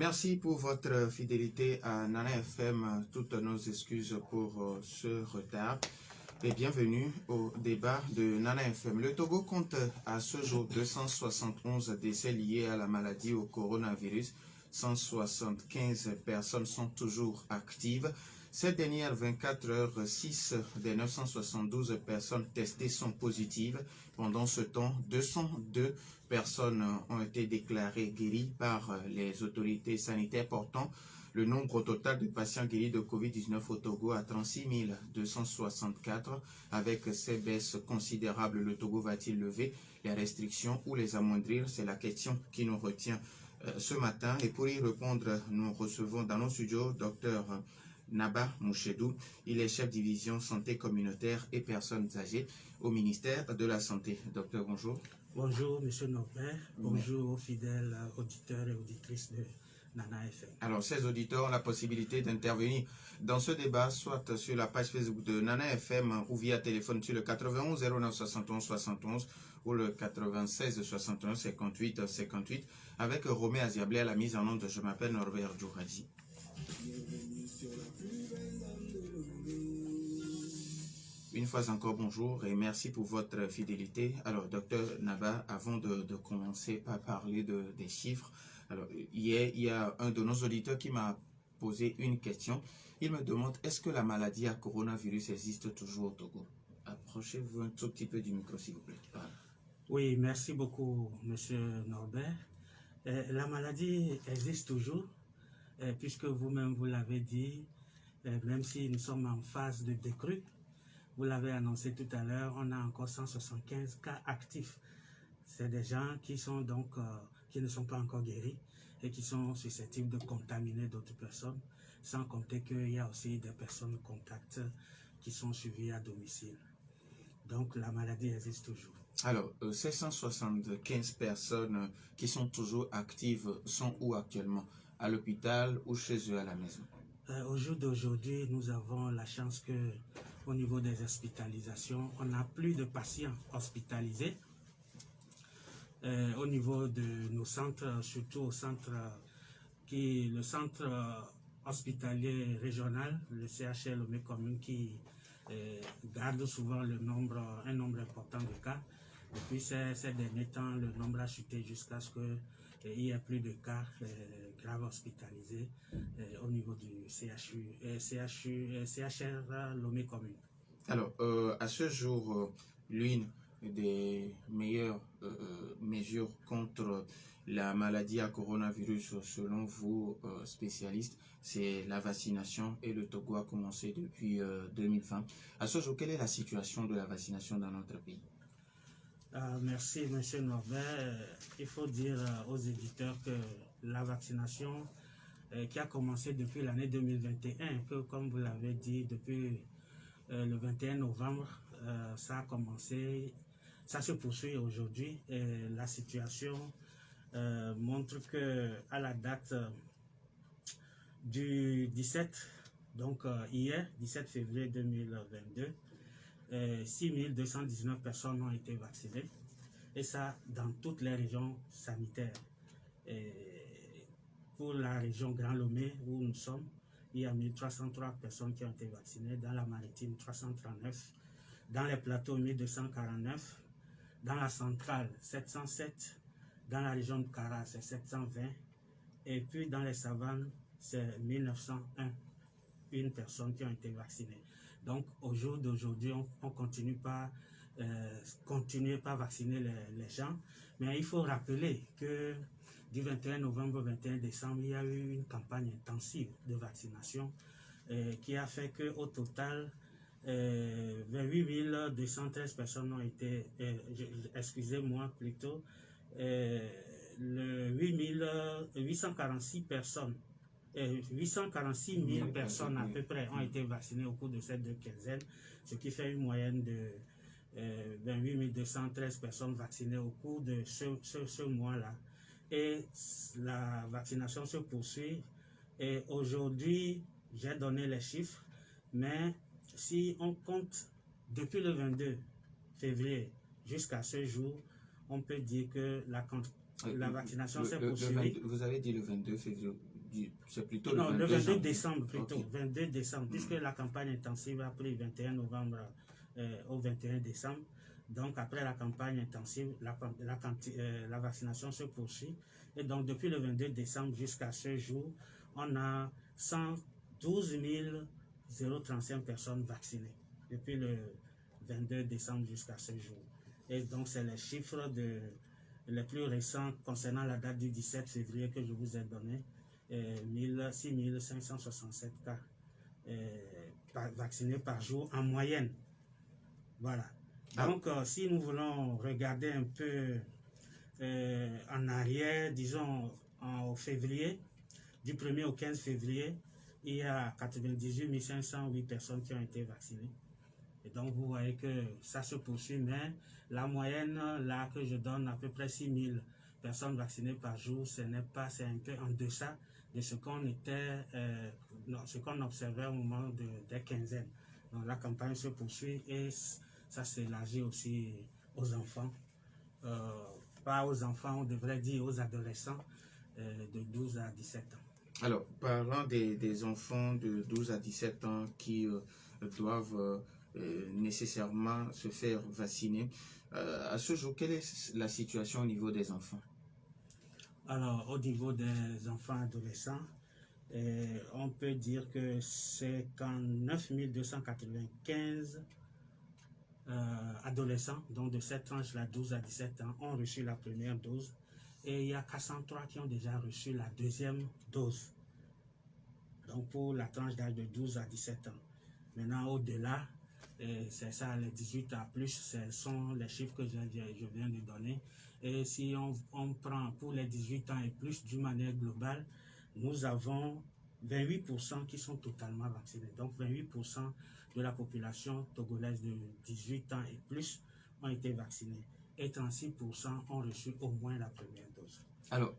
Merci pour votre fidélité à Nana FM. Toutes nos excuses pour ce retard. Et bienvenue au débat de Nana FM. Le Togo compte à ce jour 271 décès liés à la maladie au coronavirus. 175 personnes sont toujours actives. Ces dernières 24 heures, 6 des 972 personnes testées sont positives. Pendant ce temps, 202 personnes ont été déclarées guéries par les autorités sanitaires, portant le nombre total de patients guéris de Covid-19 au Togo à 36 264. Avec ces baisses considérables, le Togo va-t-il lever les restrictions ou les amoindrir? C'est la question qui nous retient ce matin. Et pour y répondre, nous recevons dans nos studios Dr Naba Mouchedou. Il est chef division santé communautaire et personnes âgées au ministère de la Santé. Docteur, bonjour. Bonjour, Monsieur Norbert. Bonjour aux fidèles auditeurs et auditrices de Nana FM. Alors, ces auditeurs ont la possibilité d'intervenir dans ce débat, soit sur la page Facebook de Nana FM ou via téléphone sur le 91 09 71 71 ou le 96 61 58 58 avec Romé Aziablé à la mise en onde. Je m'appelle Norbert Djouradi. Une fois encore, bonjour et merci pour votre fidélité. Alors, docteur Naba, avant de commencer par parler des chiffres, alors, hier, il y a un de nos auditeurs qui m'a posé une question. Il me demande, est-ce que la maladie à coronavirus existe toujours au Togo? Approchez-vous un tout petit peu du micro, s'il vous plaît. Voilà. Oui, merci beaucoup, Monsieur Norbert. La maladie existe toujours, puisque vous-même, vous l'avez dit, même si nous sommes en phase de décrue. Vous l'avez annoncé tout à l'heure, on a encore 175 cas actifs. C'est des gens qui sont donc qui ne sont pas encore guéris et qui sont susceptibles de contaminer d'autres personnes, sans compter qu'il y a aussi des personnes contacts qui sont suivies à domicile. Donc la maladie existe toujours. Alors, ces 175 personnes qui sont toujours actives sont où actuellement? À l'hôpital ou chez eux à la maison? Au jour d'aujourd'hui, nous avons la chance que au niveau des hospitalisations, on n'a plus de patients hospitalisés. Au niveau de nos centres, surtout au centre le centre hospitalier régional, le CHL Lomé Commune, qui garde souvent un nombre important de cas. Depuis ces derniers temps, le nombre a chuté jusqu'à ce qu'il y ait plus de cas graves hospitalisés au niveau du CHR Lomé Commune. Alors, à ce jour, l'une des meilleures mesures contre la maladie à coronavirus, selon vous, spécialistes, c'est la vaccination, et le Togo a commencé depuis 2020. À ce jour, quelle est la situation de la vaccination dans notre pays? Merci, Monsieur Norbert. Il faut dire aux éditeurs que la vaccination qui a commencé depuis l'année 2021, que comme vous l'avez dit, depuis le 21 novembre, ça a commencé, ça se poursuit aujourd'hui. Et la situation montre que à la date du 17, donc hier, 17 février 2022, 6219 personnes ont été vaccinées, et ça dans toutes les régions sanitaires. Et pour la région Grand Lomé où nous sommes, il y a 1303 personnes qui ont été vaccinées, dans la maritime 339, dans les plateaux 1249, dans la centrale 707, dans la région de Kara c'est 720, et puis dans les savanes c'est 1901 personnes qui ont été vaccinées. Donc au jour d'aujourd'hui, on continue pas vacciner les gens, mais il faut rappeler que du 21 novembre au 21 décembre, il y a eu une campagne intensive de vaccination qui a fait qu'au total, 28 213 personnes ont été, excusez-moi plutôt, 846 personnes, 846 000 personnes à peu près ont été vaccinées au cours de cette deux quinzaines, ce qui fait une moyenne de 28 213 personnes vaccinées au cours de ce mois-là. Et la vaccination se poursuit. Et aujourd'hui, j'ai donné les chiffres, mais si on compte depuis le 22 février jusqu'à ce jour, on peut dire que la vaccination s'est poursuivie. Vous avez dit le 22 février. c'est plutôt Non, le le 22 22 janvier. décembre plutôt, Ok. 22 décembre, puisque la campagne intensive a pris 21 novembre au 21 décembre. Donc, après la campagne intensive, la vaccination se poursuit. Et donc, depuis le 22 décembre jusqu'à ce jour, on a 112 035 personnes vaccinées depuis le 22 décembre jusqu'à ce jour. Et donc, c'est les chiffres les plus récents concernant la date du 17 février que je vous ai donné. 6 567 cas vaccinés par jour en moyenne. Voilà. Donc, si nous voulons regarder un peu en arrière, disons au février, du 1er au 15 février, il y a 98 508 personnes qui ont été vaccinées. Et donc, vous voyez que ça se poursuit, mais la moyenne, là, que je donne, à peu près 6 000 personnes vaccinées par jour, c'est un peu en deçà de ce qu'on observait au moment des quinzaines. Donc, la campagne se poursuit et ça s'élargit aussi aux enfants. Pas aux enfants, on devrait dire aux adolescents de 12 à 17 ans. Alors, parlant des enfants de 12 à 17 ans qui doivent nécessairement se faire vacciner, à ce jour, quelle est la situation au niveau des enfants? Alors, au niveau des enfants adolescents, on peut dire que c'est qu'en 9 295 adolescents, donc de cette tranche-là, 12 à 17 ans, ont reçu la première dose. Et il y a 403 qui ont déjà reçu la deuxième dose. Donc pour la tranche d'âge de 12 à 17 ans. Maintenant, au-delà, c'est ça, les 18 à plus, ce sont les chiffres que je viens de donner. Et si on prend pour les 18 ans et plus, d'une manière globale, nous avons 28% qui sont totalement vaccinés. Donc 28% de la population togolaise de 18 ans et plus ont été vaccinés. Et 36% ont reçu au moins la première dose. Alors,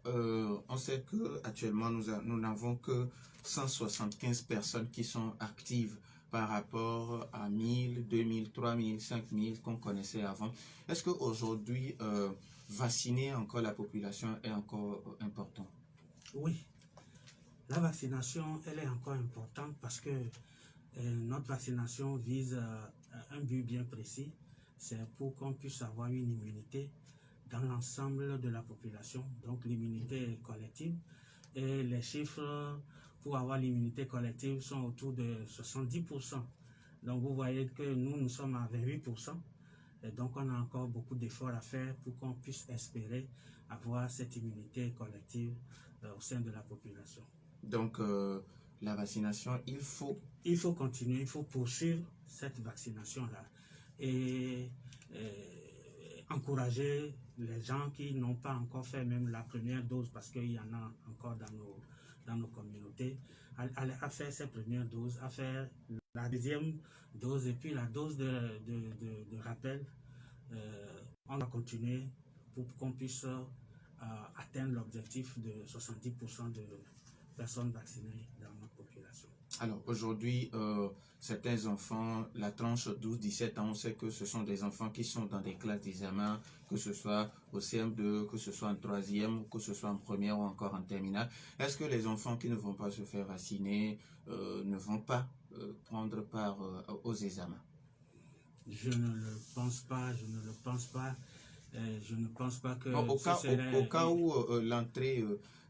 on sait qu'actuellement, nous n'avons que 175 personnes qui sont actives par rapport à 1000, 2000, 3000, 5000 qu'on connaissait avant. Est-ce qu'aujourd'hui, vacciner encore la population est encore important? Oui, la vaccination, elle est encore importante parce que notre vaccination vise un but bien précis, c'est pour qu'on puisse avoir une immunité dans l'ensemble de la population, donc l'immunité collective. Et les chiffres pour avoir l'immunité collective sont autour de 70%. Donc vous voyez que nous sommes à 28%. Et donc on a encore beaucoup d'efforts à faire pour qu'on puisse espérer avoir cette immunité collective au sein de la population. Donc la vaccination, il faut continuer, il faut poursuivre cette vaccination-là. Et encourager les gens qui n'ont pas encore fait même la première dose, parce qu'il y en a encore dans nos communautés, à faire ces premières doses, à faire la deuxième dose et puis la dose de rappel. On va continuer pour qu'on puisse atteindre l'objectif de 70% de personnes vaccinées dans notre population. Alors aujourd'hui, certains enfants, la tranche 12-17 ans, on sait que ce sont des enfants qui sont dans des classes d'examen, que ce soit au CM2, que ce soit en 3e, que ce soit en première ou encore en terminale. Est-ce que les enfants qui ne vont pas se faire vacciner ne vont pas prendre part aux examens? Je ne le pense pas, je ne pense pas que... Bon, au cas où l'entrée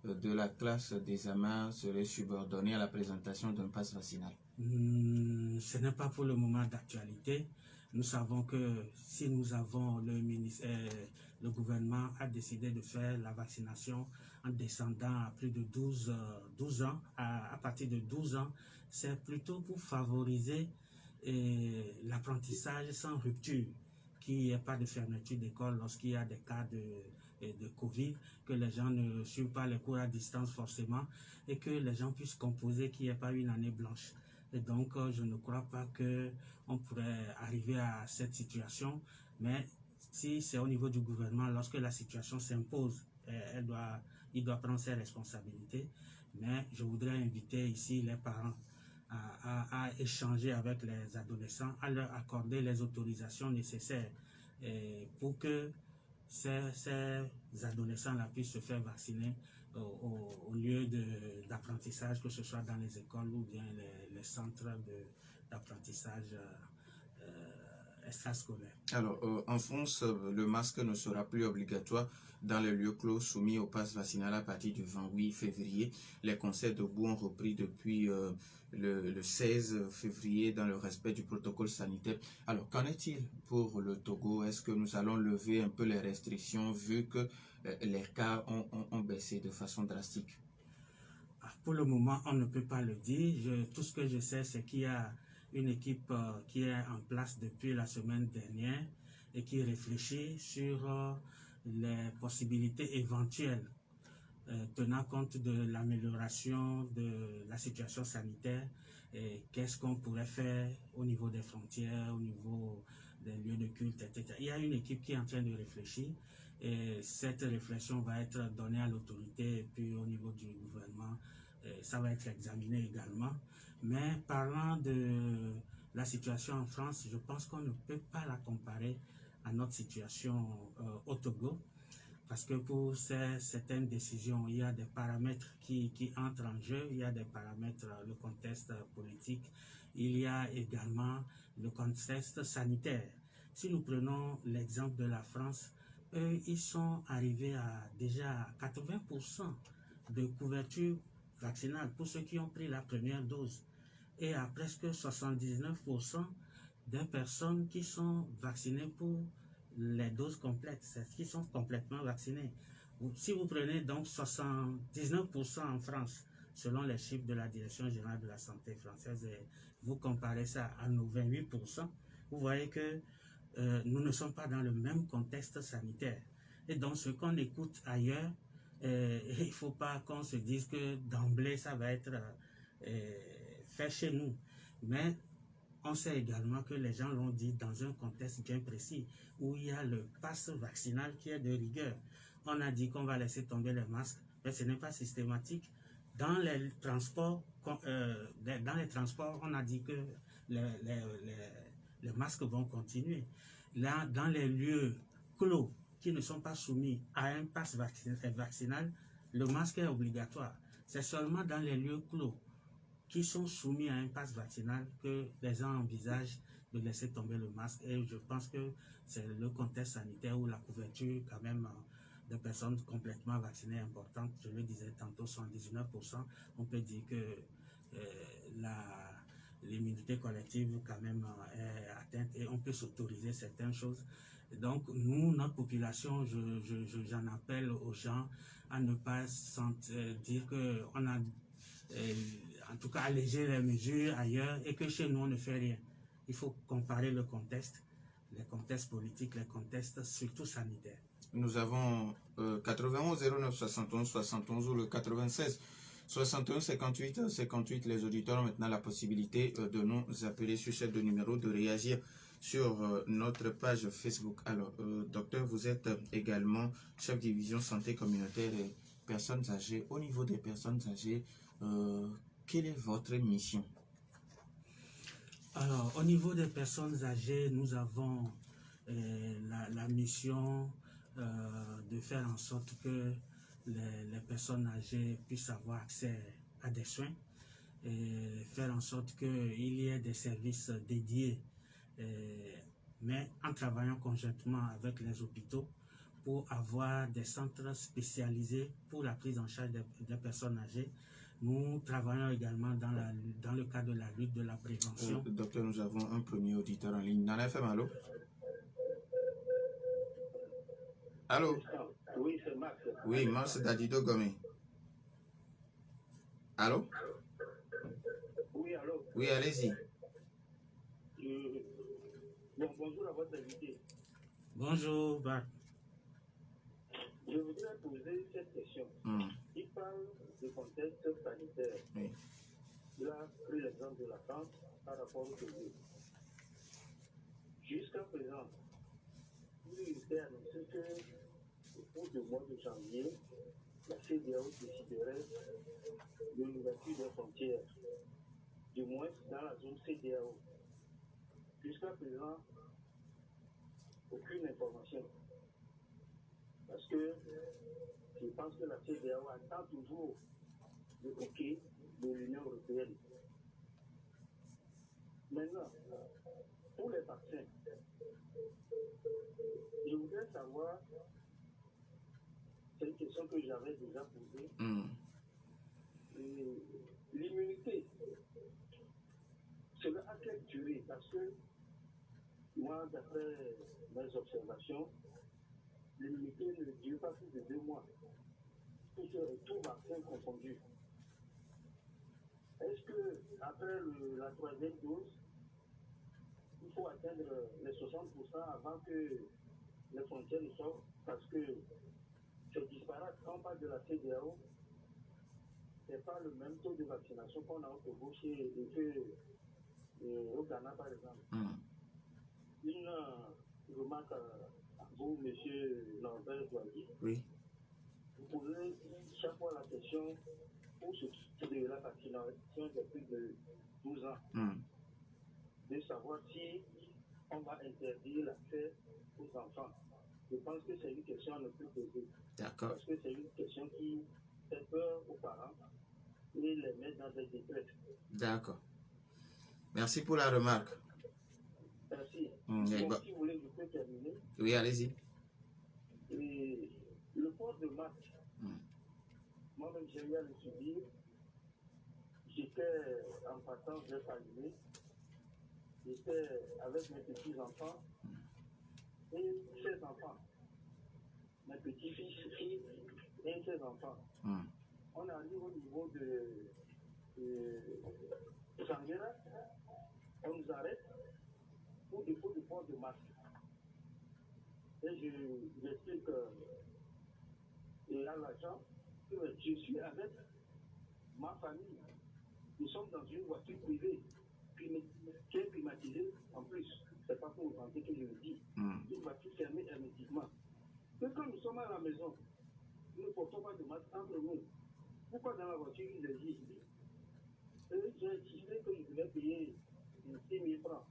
de la classe d'examen serait subordonnée à la présentation d'un pass vaccinal. Ce n'est pas pour le moment d'actualité. Nous savons que si nous avons le gouvernement a décidé de faire la vaccination en descendant à plus de 12 ans, à partir de 12 ans, c'est plutôt pour favoriser l'apprentissage sans rupture, qu'il n'y ait pas de fermeture d'école lorsqu'il y a des cas de Covid, que les gens ne suivent pas les cours à distance forcément et que les gens puissent composer, qu'il n'y ait pas une année blanche. Et donc, je ne crois pas qu'on pourrait arriver à cette situation, mais si c'est au niveau du gouvernement, lorsque la situation s'impose, il doit prendre ses responsabilités. Mais je voudrais inviter ici les parents à échanger avec les adolescents, à leur accorder les autorisations nécessaires pour que ces adolescents-là puissent se faire vacciner au lieu d'apprentissage, que ce soit dans les écoles ou bien les centres d'apprentissage extrascolaire. Alors, en France, le masque ne sera plus obligatoire dans les lieux clos soumis au pass vaccinal à partir du 28 février. Les concerts debout ont repris depuis le 16 février dans le respect du protocole sanitaire. Alors, qu'en est-il pour le Togo? Est-ce que nous allons lever un peu les restrictions vu que les cas ont baissé de façon drastique? Pour le moment, on ne peut pas le dire. Tout ce que je sais, c'est qu'il y a une équipe qui est en place depuis la semaine dernière et qui réfléchit sur les possibilités éventuelles tenant compte de l'amélioration de la situation sanitaire et qu'est-ce qu'on pourrait faire au niveau des frontières, au niveau des lieux de culte, etc. Il y a une équipe qui est en train de réfléchir et cette réflexion va être donnée à l'autorité et puis au niveau du gouvernement, ça va être examiné également. Mais parlant de la situation en France, je pense qu'on ne peut pas la comparer à notre situation au Togo. Parce que pour certaines décisions, il y a des paramètres qui entrent en jeu, il y a des paramètres, le contexte politique, il y a également le contexte sanitaire. Si nous prenons l'exemple de la France, eux, ils sont arrivés à déjà 80% de couverture vaccinale pour ceux qui ont pris la première dose et à presque 79% des personnes qui sont vaccinées pour les doses complètes, c'est qui sont complètement vaccinés. Si vous prenez donc 79% en France, selon les chiffres de la Direction générale de la santé française, et vous comparez ça à nos 28%, vous voyez que nous ne sommes pas dans le même contexte sanitaire. Et donc ce qu'on écoute ailleurs, il ne faut pas qu'on se dise que d'emblée ça va être fait chez nous. Mais on sait également que les gens l'ont dit dans un contexte bien précis où il y a le pass vaccinal qui est de rigueur. On a dit qu'on va laisser tomber les masques, mais ce n'est pas systématique. Dans les transports, on a dit que les masques vont continuer. Là, dans les lieux clos qui ne sont pas soumis à un pass vaccinal, le masque est obligatoire. C'est seulement dans les lieux clos qui sont soumis à un pass vaccinal que les gens envisagent de laisser tomber le masque. Et je pense que c'est le contexte sanitaire où la couverture quand même de personnes complètement vaccinées est importante. Je le disais tantôt, 119%. On peut dire que l'immunité collective quand même est atteinte et on peut s'autoriser certaines choses. Donc nous, notre population, j'en appelle aux gens à ne pas dire qu'on a en tout cas alléger les mesures ailleurs et que chez nous on ne fait rien. Il faut comparer le contexte, les contextes politiques, les contextes surtout sanitaires. Nous avons 91 09 71 71 ou le 96 61 58 58. Les auditeurs ont maintenant la possibilité de nous appeler sur ces deux numéros, de réagir sur notre page Facebook. Alors, docteur, vous êtes également chef division santé communautaire et personnes âgées. Au niveau des personnes âgées, quelle est votre mission? Alors, au niveau des personnes âgées, nous avons la mission de faire en sorte que les personnes âgées puissent avoir accès à des soins et faire en sorte qu'il y ait des services dédiés, mais en travaillant conjointement avec les hôpitaux pour avoir des centres spécialisés pour la prise en charge des personnes âgées. Nous travaillons également dans le cadre de la lutte de la prévention. Docteur, nous avons un premier auditeur en ligne. Nana FM, allô? Allô? Oui, c'est Max. Oui, Max Dadido Gomé. Allô? Oui, allô? Oui, allez-y. Bonjour à votre invité. Bonjour, Bart. Je voudrais poser cette question. Il parle du contexte sanitaire. Oui. Il a pris l'exemple de la France par rapport au Togo. Jusqu'à présent, il était annoncé que au mois de janvier, la CEDEAO déciderait de l'ouverture des frontières, du moins dans la zone CEDEAO. Jusqu'à présent, aucune information. Parce puisque je pense que la CEDEAO attend toujours le OK de l'Union européenne. Maintenant, pour les vaccins, je voudrais savoir, c'est une question que j'avais déjà posée, l'immunité, cela a quelle durée? Parce que moi, d'après mes observations, l'immunité ne dure pas plus de 2 mois, tout vaccin confondu. Est-ce que après la 3e dose, il faut atteindre les 60% avant que les frontières ne sortent? Parce que c'est disparate. Quand on parle de la CEDEAO, ce n'est pas le même taux de vaccination qu'on a au Togo au Ghana, par exemple. Une remarque à vous, M. Norbert Douadi. Oui. Vous posez chaque fois la question pour ce qui est de la vaccination de plus de 12 ans, de savoir si on va interdire l'accès aux enfants. Je pense que c'est une question à ne plus poser. D'accord. Parce que c'est une question qui fait peur aux parents et les met dans des détresse. D'accord. Merci pour la remarque. Merci. Donc, si vous voulez, je peux terminer. Oui, allez-y. Et le port de masque, moi-même j'ai eu à le subir. J'étais en partant vers Paris. J'étais avec mes petits-enfants et 16 enfants. Mes petits-filles et 16 enfants. On arrive au niveau de Sanguera, on nous arrête pour défaut de port de masque. Et j'explique et à l'agent que je suis avec ma famille. Nous sommes dans une voiture privée qui est climatisée en plus. C'est pas pour vous penser que je le dis. Une voiture fermée hermétiquement. Que quand nous sommes à la maison, nous ne portons pas de masque entre nous. Pourquoi dans la voiture ils exigent? J'ai insisté que je devais payer 6 000 francs.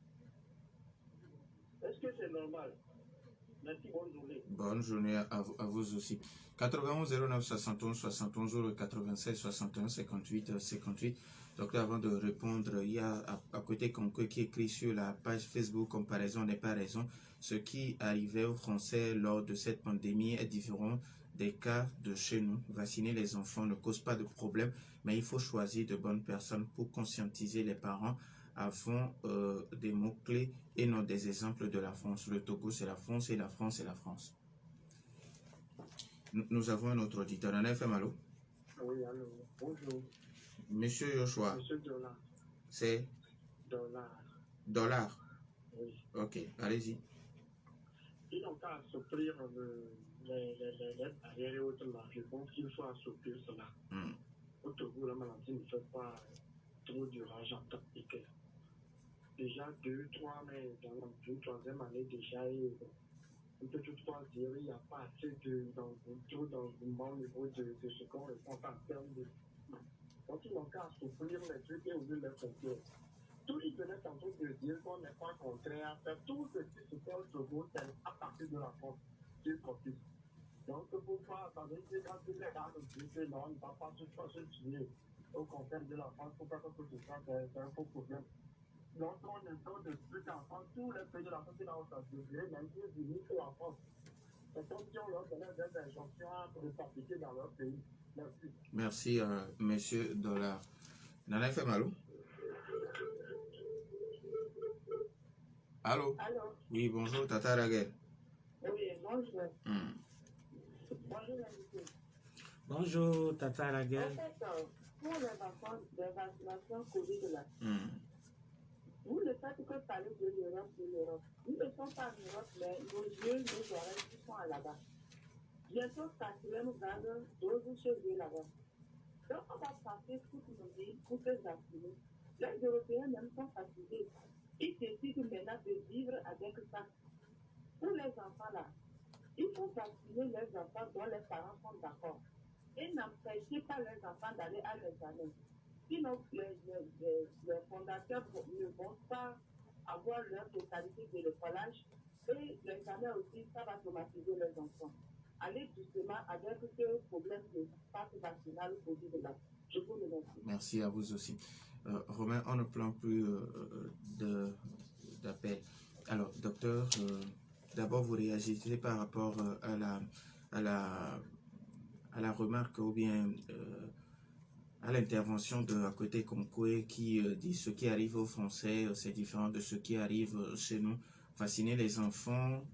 Est-ce que c'est normal? Merci, bonne journée. Bonne journée à vous aussi. 91 09 71 71 96 61 58 58. Donc avant de répondre, il y a à côté Conco qui écrit sur la page Facebook comparaison n'est pas raison. Ce qui arrivait aux Français lors de cette pandémie est différent des cas de chez nous. Vacciner les enfants ne cause pas de problème, mais il faut choisir de bonnes personnes pour conscientiser les parents avant des mots-clés et non des exemples de la France. Le Togo, c'est la France et la France, c'est la France. Nous avons un autre auditeur. En FM, allô? Oui, allô. Bonjour. Monsieur Joshua. Monsieur Dollar. C'est? Dollar. Oui. Ok, allez-y. Ils n'ont qu'à assouplir les barrières et autres là. Je pense qu'il faut assouplir cela. Au Togo, la maladie ne fait pas trop d'urage en tactique. Déjà 2, 3, mais dans la 2, 3e année, déjà, on peut toutefois dire qu'il n'y a pas assez d'engouement au niveau de ce qu'on répond en termes de. Donc, ils n'ont qu'à assouplir les trucs et ouvrir les frontières. Tout il venait tantôt de dire qu'on n'est pas contraire à faire tout ce qui se fait au Togo, c'est à partir de la France qu'il profite. Donc, pourquoi attendre que quand les gars nous disent que non, on ne va pas se tuer au contraire de la France, pourquoi que tout ça, c'est un faux problème. Donc, on est de plus en France, tous les pays de la France qui n'ont pas de même les États-Unis et la France. C'est comme si on leur donnait des injonctions pour les appliquer dans leur pays. Merci. Merci, monsieur Dollar. Nana FM, allô? Allô? Allô? Oui, bonjour, Tata Raguel. Oui, bonjour. Bonjour, invité. Bonjour, Tata En Raguel. fait, pour les vaccinations Covid, là, vous ne faites que parler de l'Europe, Nous ne sommes pas en Europe, mais nos yeux, nos oreilles, ils sont là-bas. Bientôt, quatrième vague, dose chez eux là-bas. Donc, on va passer toute nos vies pour se vacciner. Les Européens même sont fatigués. Ils décident maintenant de vivre avec ça. Pour les enfants là, il faut vacciner les enfants dont les parents sont d'accord. Et n'empêchez pas les enfants d'aller à l'examen. Sinon, les fondateurs ne vont pas avoir leur totalité de l'écolage. Et l'examen aussi, ça va traumatiser les enfants. aller justement avec ce problème de passe vaccinal Covid-là. Je vous remercie. Merci à vous aussi. Romain, on ne prend plus d'appel. Alors, docteur, d'abord, vous réagissez par rapport à la remarque ou bien à l'intervention de Akoté Konkoué qui dit ce qui arrive aux Français, c'est différent de ce qui arrive chez nous. Vacciner les enfants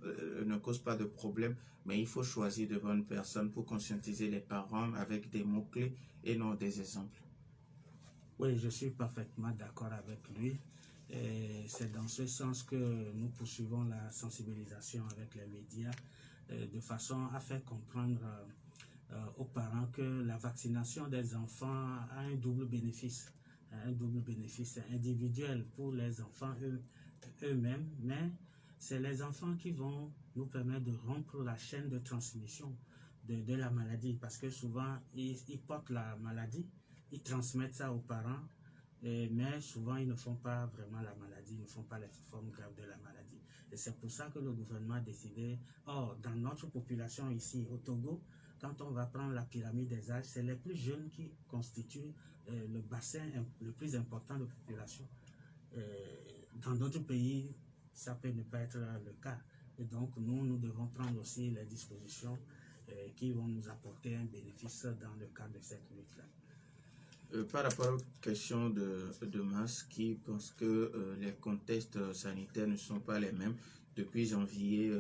ne cause pas de problème, mais il faut choisir de bonnes personnes pour conscientiser les parents avec des mots-clés et non des exemples. Oui, je suis parfaitement d'accord avec lui. C'est dans ce sens que nous poursuivons la sensibilisation avec les médias de façon à faire comprendre aux parents que la vaccination des enfants a un double bénéfice individuel pour les enfants eux-mêmes, mais c'est les enfants qui vont nous permettre de rompre la chaîne de transmission de la maladie, parce que souvent ils portent la maladie, ils transmettent ça aux parents, mais souvent ils ne font pas vraiment la maladie, ils ne font pas les formes graves de la maladie. Et c'est pour ça que le gouvernement a décidé, dans notre population ici au Togo, quand on va prendre la pyramide des âges, c'est les plus jeunes qui constituent le bassin le plus important de population. Dans d'autres pays, ça peut ne pas être le cas. Et donc, nous devons prendre aussi les dispositions qui vont nous apporter un bénéfice dans le cadre de cette lutte-là. Par rapport aux questions de masse, qui pensent que les contextes sanitaires ne sont pas les mêmes. Depuis janvier,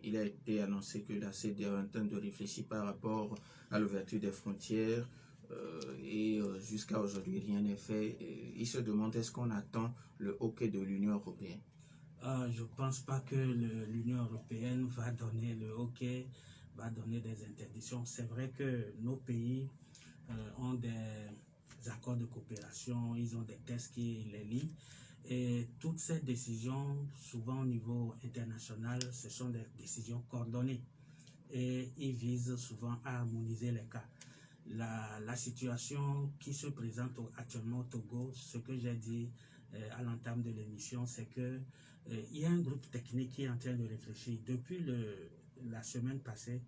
il a été annoncé que la CEDEAO est en train de réfléchir par rapport à l'ouverture des frontières et jusqu'à aujourd'hui, rien n'est fait. Il se demande est-ce qu'on attend le OK de l'Union européenne? Je ne pense pas que l'Union européenne va donner le OK, va donner des interdictions. C'est vrai que nos pays ont des accords de coopération, ils ont des textes qui les lient. Et toutes ces décisions, souvent au niveau international, ce sont des décisions coordonnées. Et ils visent souvent à harmoniser les cas. La situation qui se présente actuellement au Togo, ce que j'ai dit à l'entame de l'émission, c'est que il y a un groupe technique qui est en train de réfléchir. Depuis la semaine passée,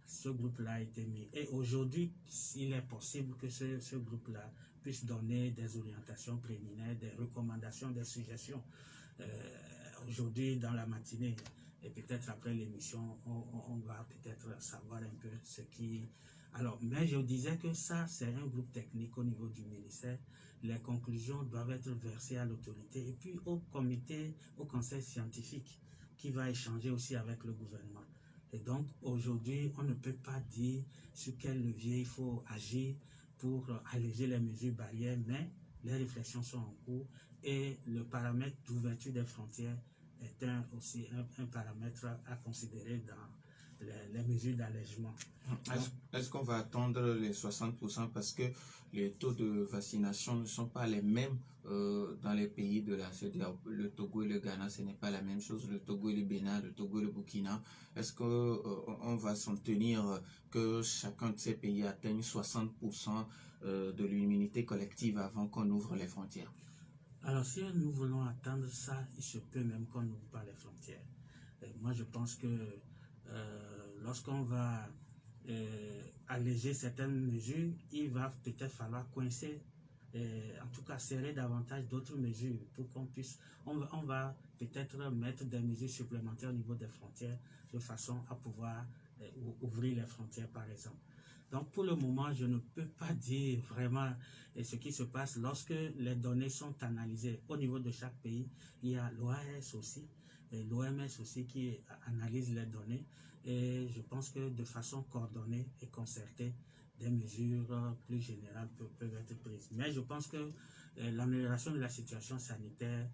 ce groupe-là a été mis. Et aujourd'hui, il est possible que ce groupe-là puisse donner des orientations préliminaires, des recommandations, des suggestions. Aujourd'hui, dans la matinée, et peut-être après l'émission, on va peut-être savoir un peu ce qui... Alors, mais je disais que ça, c'est un groupe technique au niveau du ministère. Les conclusions doivent être versées à l'autorité et puis au comité, au conseil scientifique qui va échanger aussi avec le gouvernement. Et donc, aujourd'hui, on ne peut pas dire sur quel levier il faut agir pour alléger les mesures barrières, mais les réflexions sont en cours et le paramètre d'ouverture des frontières est aussi un paramètre à considérer dans les mesures d'allègement. Est-ce qu'on va attendre les 60% parce que les taux de vaccination ne sont pas les mêmes dans les pays de la CEDEAO? Le Togo et le Ghana, ce n'est pas la même chose. Le Togo et le Bénin, le Togo et le Burkina. Est-ce qu'on va s'en tenir que chacun de ces pays atteigne 60% de l'immunité collective avant qu'on ouvre les frontières? Alors, si nous voulons attendre ça, il se peut même qu'on n'ouvre pas les frontières. Moi, je pense que lorsqu'on va alléger certaines mesures, il va peut-être falloir coincer, en tout cas serrer davantage d'autres mesures pour qu'on puisse, on va peut-être mettre des mesures supplémentaires au niveau des frontières de façon à pouvoir ouvrir les frontières par exemple. Donc pour le moment, je ne peux pas dire vraiment ce qui se passe lorsque les données sont analysées au niveau de chaque pays. Il y a l'OAS aussi, l'OMS aussi qui analyse les données. Et je pense que de façon coordonnée et concertée, des mesures plus générales peuvent être prises. Mais je pense que l'amélioration de la situation sanitaire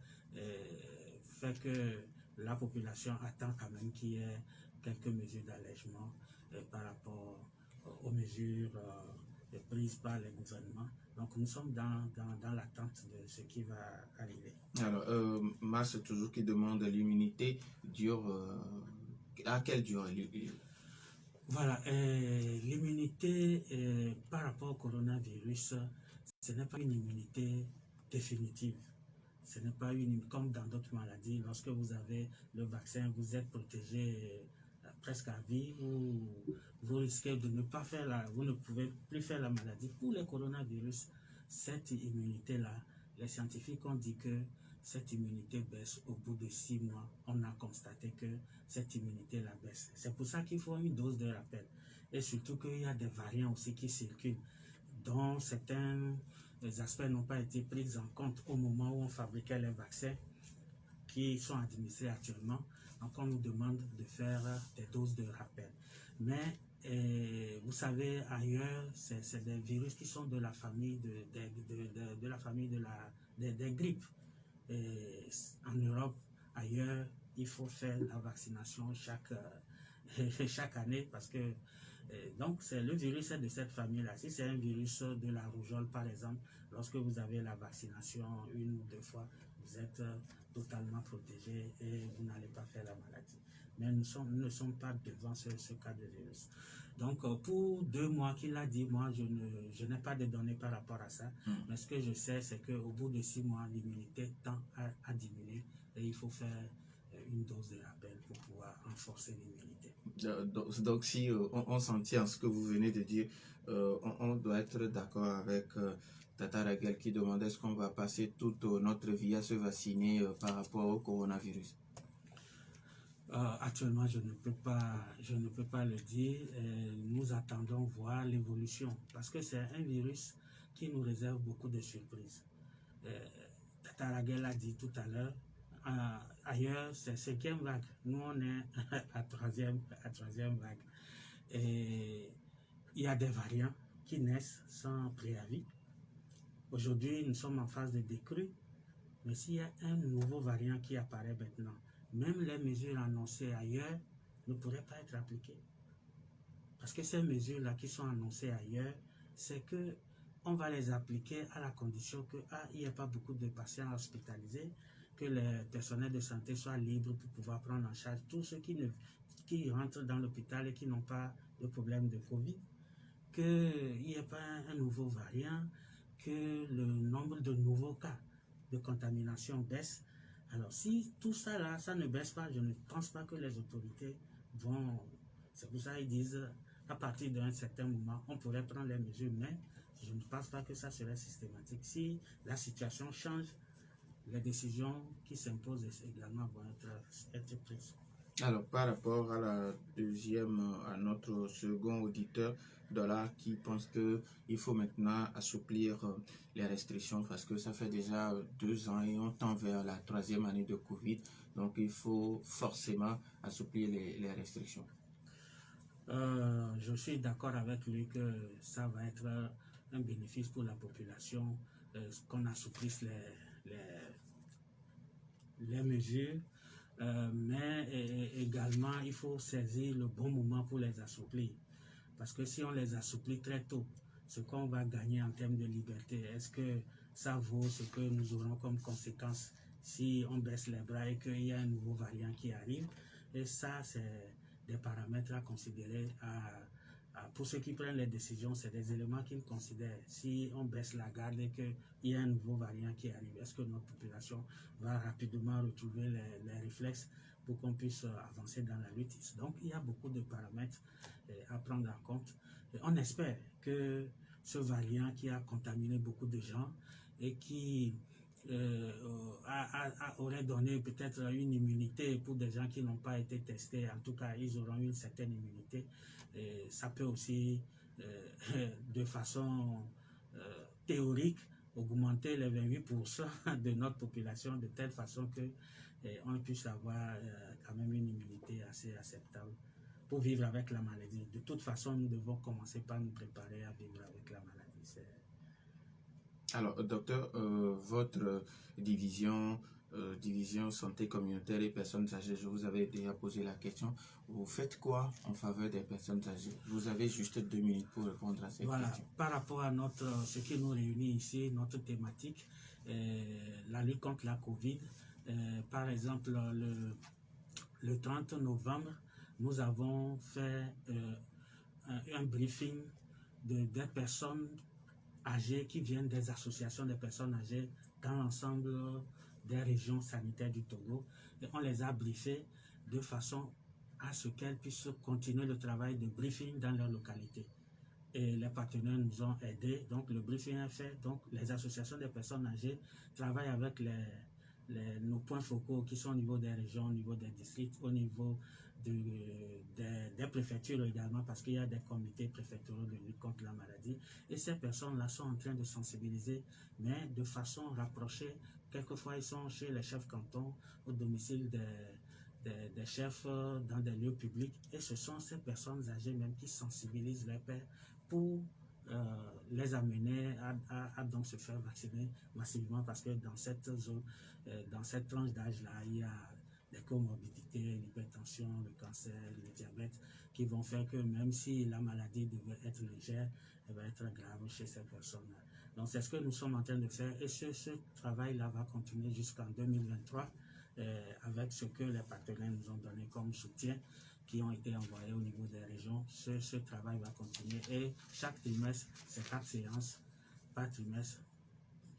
fait que la population attend quand même qu'il y ait quelques mesures d'allègement par rapport aux mesures prises par les gouvernements. Donc nous sommes dans l'attente de ce qui va arriver. Alors, Mars toujours qui demande l'immunité dure... à quelle durée? Voilà, l'immunité par rapport au coronavirus, ce n'est pas une immunité définitive. Ce n'est pas comme dans d'autres maladies. Lorsque vous avez le vaccin, vous êtes protégé presque à vie, où vous risquez de ne pas faire vous ne pouvez plus faire la maladie. Pour le coronavirus, cette immunité-là, les scientifiques ont dit que cette immunité baisse au bout de 6 mois. On a constaté que cette immunité-là baisse. C'est pour ça qu'il faut une dose de rappel. Et surtout qu'il y a des variants aussi qui circulent, dont certains aspects n'ont pas été pris en compte au moment où on fabriquait les vaccins qui sont administrés actuellement. Donc on nous demande de faire des doses de rappel. Mais vous savez, ailleurs, c'est des virus qui sont de la famille des grippes. Et en Europe, ailleurs, il faut faire la vaccination chaque année parce que donc le virus est de cette famille-là. Si c'est un virus de la rougeole, par exemple, lorsque vous avez la vaccination 1 ou 2 fois, vous êtes totalement protégé et vous n'allez pas faire la maladie. Mais nous ne sommes pas devant ce cas de virus. Donc, pour 2 mois qu'il a dit, moi, je n'ai pas de données par rapport à ça. Mais ce que je sais, c'est qu'au bout de 6 mois, l'immunité tend à diminuer et il faut faire une dose de rappel pour pouvoir renforcer l'immunité. Donc si on s'en tient à ce que vous venez de dire, on doit être d'accord avec Tata Raguel qui demandait est-ce qu'on va passer toute notre vie à se vacciner par rapport au coronavirus. Actuellement, je ne peux pas le dire. Nous attendons voir l'évolution parce que c'est un virus qui nous réserve beaucoup de surprises. Tata Raguel a dit tout à l'heure, ailleurs, c'est 5e vague. Nous, on est à 3e vague. Et il y a des variants qui naissent sans préavis. Aujourd'hui, nous sommes en phase de décrue. Mais s'il y a un nouveau variant qui apparaît maintenant, même les mesures annoncées ailleurs ne pourraient pas être appliquées. Parce que ces mesures-là qui sont annoncées ailleurs, c'est que on va les appliquer à la condition qu'il n'y ait pas beaucoup de patients hospitalisés, que les personnels de santé soient libres pour pouvoir prendre en charge tous ceux qui rentrent dans l'hôpital et qui n'ont pas de problème de Covid, qu'il n'y ait pas un nouveau variant, que le nombre de nouveaux cas de contamination baisse. Alors si tout ça là, ça ne baisse pas, je ne pense pas que les autorités vont... C'est pour ça qu'ils disent, à partir d'un certain moment, on pourrait prendre les mesures, mais je ne pense pas que ça serait systématique. Si la situation change, les décisions qui s'imposent également vont être prises. Alors, par rapport à à notre second auditeur, Dollar, qui pense qu'il faut maintenant assouplir les restrictions parce que ça fait déjà 2 ans et on tend vers la 3e année de Covid. Donc, il faut forcément assouplir les restrictions. Je suis d'accord avec lui que ça va être un bénéfice pour la population, qu'on assouplisse les mesures, mais également il faut saisir le bon moment pour les assouplir. Parce que si on les assouplit très tôt, ce qu'on va gagner en termes de liberté, est-ce que ça vaut ce que nous aurons comme conséquence si on baisse les bras et qu'il y a un nouveau variant qui arrive? Et ça, c'est des paramètres à considérer. Pour ceux qui prennent les décisions, c'est des éléments qu'ils considèrent. Si on baisse la garde et qu'il y a un nouveau variant qui arrive, est-ce que notre population va rapidement retrouver les réflexes pour qu'on puisse avancer dans la lutte? Donc, il y a beaucoup de paramètres à prendre en compte. Et on espère que ce variant qui a contaminé beaucoup de gens et qui aurait donné peut-être une immunité pour des gens qui n'ont pas été testés. En tout cas, ils auront une certaine immunité. Et ça peut aussi, de façon théorique, augmenter les 28% de notre population de telle façon qu'on puisse avoir quand même une immunité assez acceptable pour vivre avec la maladie. De toute façon, nous devons commencer par nous préparer à vivre avec la maladie. Alors, docteur, votre division santé communautaire et personnes âgées, je vous avais déjà posé la question. Vous faites quoi en faveur des personnes âgées? Vous avez juste 2 minutes pour répondre à cette question. Par rapport à ce qui nous réunit ici, notre thématique, la lutte contre la Covid. Par exemple, le 30 novembre, nous avons fait un briefing des personnes âgées qui viennent des associations des personnes âgées dans l'ensemble des régions sanitaires du Togo. Et on les a briefés de façon à ce qu'elles puissent continuer le travail de briefing dans leur localité. Et les partenaires nous ont aidés. Donc, le briefing est fait. Donc, les associations des personnes âgées travaillent avec nos points focaux qui sont au niveau des régions, au niveau des districts, au niveau des préfectures également, parce qu'il y a des comités préfectoraux de lutte contre la maladie. Et ces personnes-là sont en train de sensibiliser, mais de façon rapprochée. Quelquefois, ils sont chez les chefs cantons, au domicile des chefs dans des lieux publics. Et ce sont ces personnes âgées même qui sensibilisent les pères pour les amener à donc se faire vacciner massivement, parce que dans cette zone, dans cette tranche d'âge-là, il y a des comorbidités, l'hypertension, le cancer, le diabète, qui vont faire que même si la maladie devait être légère, elle va être grave chez ces personnes-là. Donc c'est ce que nous sommes en train de faire, et ce travail-là va continuer jusqu'en 2023 avec ce que les partenaires nous ont donné comme soutien, qui ont été envoyés au niveau des régions. Ce travail va continuer, et chaque trimestre, c'est 4 séances par trimestre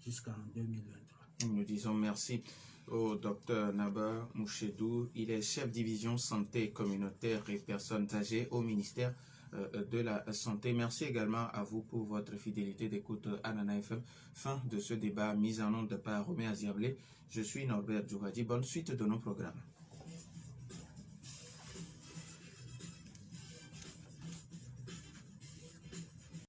jusqu'en 2023. Nous disons merci au docteur Naba Mouchedou. Il est chef division santé communautaire et personnes âgées au ministère de la Santé. Merci également à vous pour votre fidélité d'écoute à Nana FM. Fin de ce débat mis en onde par Romé Aziablé. Je suis Norbert Djougadi. Bonne suite de nos programmes.